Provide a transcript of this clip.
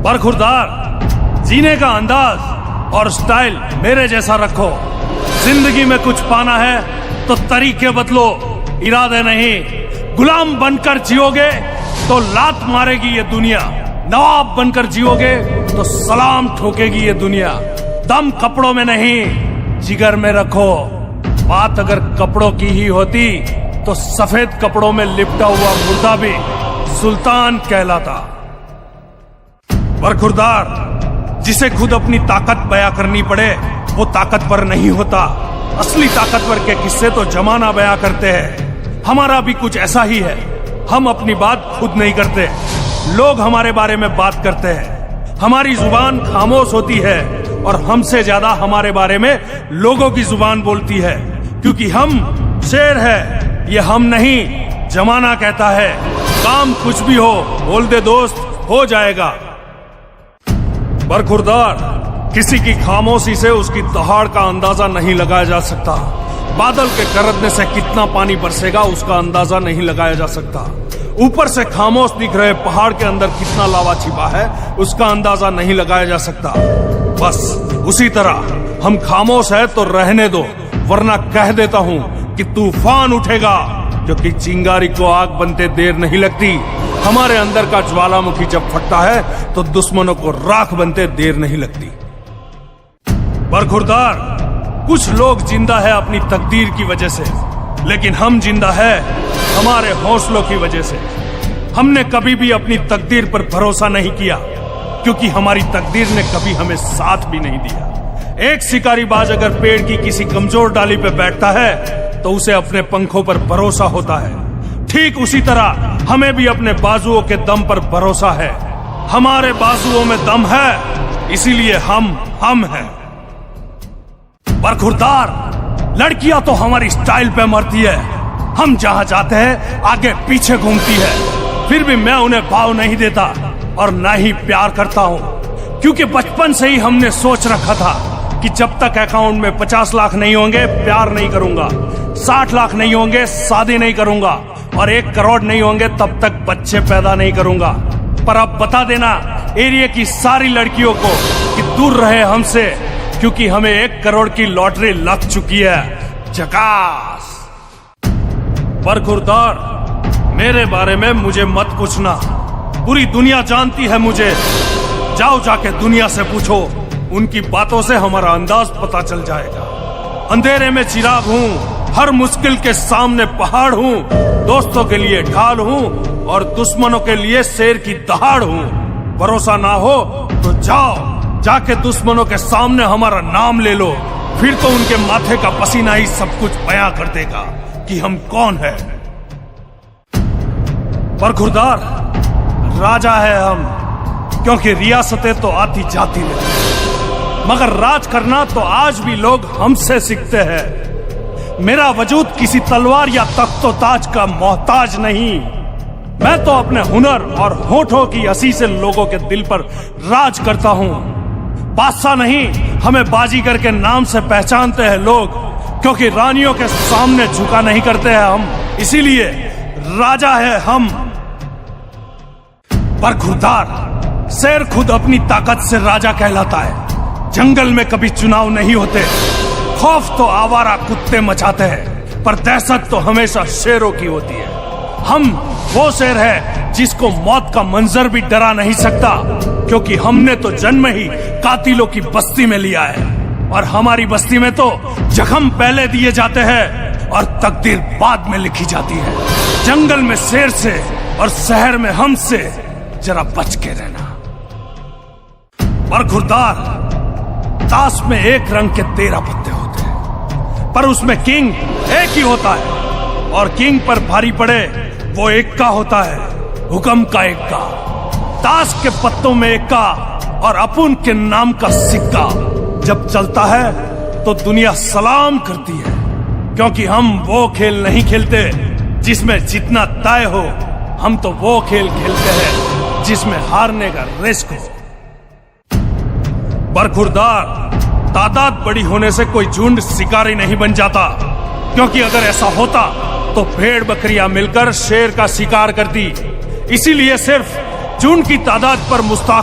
बरखुरदार, जीने का अंदाज और स्टाइल मेरे जैसा रखो। जिंदगी में कुछ पाना है तो तरीके बदलो, इरादे नहीं। गुलाम बनकर जियोगे तो लात मारेगी ये दुनिया, नवाब बनकर जियोगे तो सलाम ठोकेगी ये दुनिया। दम कपड़ों में नहीं, जिगर में रखो। बात अगर कपड़ों की ही होती तो सफेद कपड़ों में लिपटा हुआ मुर्दा भी सुल्तान कहलाता। बरखुरदार, जिसे खुद अपनी ताकत बयां करनी पड़े वो ताकतवर नहीं होता। असली ताकतवर के किस्से तो जमाना बयां करते हैं। हमारा भी कुछ ऐसा ही है। हम अपनी बात खुद नहीं करते, लोग हमारे बारे में बात करते हैं। हमारी जुबान खामोश होती है और हमसे ज्यादा हमारे बारे में लोगों की जुबान बोलती है, क्योंकि हम शेर है, ये हम नहीं जमाना कहता है। काम कुछ भी हो बोल दे दोस्त, हो जाएगा। बरखुरदार, किसी की खामोशी से उसकी दहाड़ का अंदाजा नहीं लगाया जा सकता। बादल के गरजने से कितना पानी बरसेगा उसका अंदाजा नहीं लगाया जा सकता। ऊपर से खामोश दिख रहे पहाड़ के अंदर कितना लावा छिपा है उसका अंदाजा नहीं लगाया जा सकता। बस उसी तरह हम खामोश है तो रहने दो, वरना कह देता हूं कि तूफान उठेगा, क्योंकि चिंगारी को आग बनते देर नहीं लगती। हमारे अंदर का ज्वालामुखी जब फटता है तो दुश्मनों को राख बनते देर नहीं लगती। बरखुरदार, कुछ लोग जिंदा है अपनी तकदीर की वजह से, लेकिन हम जिंदा है हमारे हौसलों की वजह से। हमने कभी भी अपनी तकदीर पर भरोसा नहीं किया, क्योंकि हमारी तकदीर ने कभी हमें साथ भी नहीं दिया। एक शिकारी बाज अगर पेड़ की किसी कमजोर डाली पर बैठता है तो उसे अपने पंखों पर भरोसा होता है। ठीक उसी तरह हमें भी अपने बाजुओं के दम पर भरोसा है। हमारे बाजुओं में दम है, इसीलिए हम हैं। बरखुरदार, लड़कियां तो हमारी स्टाइल पे मरती है। हम जहां जाते हैं आगे पीछे घूमती है, फिर भी मैं उन्हें भाव नहीं देता और ना ही प्यार करता हूं, क्योंकि बचपन से ही हमने सोच रखा था कि जब तक अकाउंट में 50 लाख नहीं होंगे प्यार नहीं करूंगा, 60 लाख नहीं होंगे शादी नहीं करूंगा, और 1 करोड़ नहीं होंगे तब तक बच्चे पैदा नहीं करूंगा। पर अब बता देना एरिया की सारी लड़कियों को कि दूर रहे हमसे, क्योंकि हमें 1 करोड़ की लॉटरी लग चुकी है। झकास। बरखुरदार, मेरे बारे में मुझे मत पूछना, पूरी दुनिया जानती है मुझे। जाओ जाके दुनिया से पूछो, उनकी बातों से हमारा अंदाज पता चल जाएगा। अंधेरे में चिराग हूँ, हर मुश्किल के सामने पहाड़ हूँ, दोस्तों के लिए ढाल हूँ और दुश्मनों के लिए शेर की दहाड़ हूँ। भरोसा ना हो तो जाओ जाके दुश्मनों के सामने हमारा नाम ले लो, फिर तो उनके माथे का पसीना ही सब कुछ बयां कर देगा कि हम कौन है। बरखुरदार, राजा है हम, क्योंकि रियासतें तो आती जाती रहती, मगर राज करना तो आज भी लोग हमसे सीखते हैं। मेरा वजूद किसी तलवार या तख्तो ताज का मोहताज नहीं। मैं तो अपने हुनर और होठों की हंसी से लोगों के दिल पर राज करता हूँ। बादशाह नहीं, हमें बाजीगर के नाम से पहचानते हैं लोग, क्योंकि रानियों के सामने झुका नहीं करते हैं हम, इसीलिए राजा है हम। बरखुरदार, शेर खुद अपनी ताकत से राजा कहलाता है। जंगल में कभी चुनाव नहीं होते, खौफ तो आवारा कुत्ते मचाते हैं, पर दहशत तो हमेशा शेरों की होती है। हम वो शेर है जिसको मौत का मंजर भी डरा नहीं सकता, क्योंकि हमने तो जन्म ही कातिलों की बस्ती में लिया है, और हमारी बस्ती में तो जख्म पहले दिए जाते हैं और तकदीर बाद में लिखी जाती है। जंगल में शेर से और शहर में हमसे जरा बच के रहना। बरखुरदार, ताश में एक रंग के 13 पत्ते होते हैं, पर उसमें किंग एक ही होता है, और किंग पर भारी पड़े वो एक का होता है, हुक्म का एक का। ताश के पत्तों में एक का और अपुन के नाम का सिक्का जब चलता है तो दुनिया सलाम करती है, क्योंकि हम वो खेल नहीं खेलते जिसमें जितना तय हो। हम तो वो खेल खेलते हैं जिसमें हारने का रिस्क हो। बरखुरदार, तादाद बड़ी होने से कोई झुंड शिकारी नहीं बन जाता, क्योंकि अगर ऐसा होता तो भेड़ बकरियां मिलकर शेर का शिकार करती। इसीलिए सिर्फ झुंड की तादाद पर मुस्ताक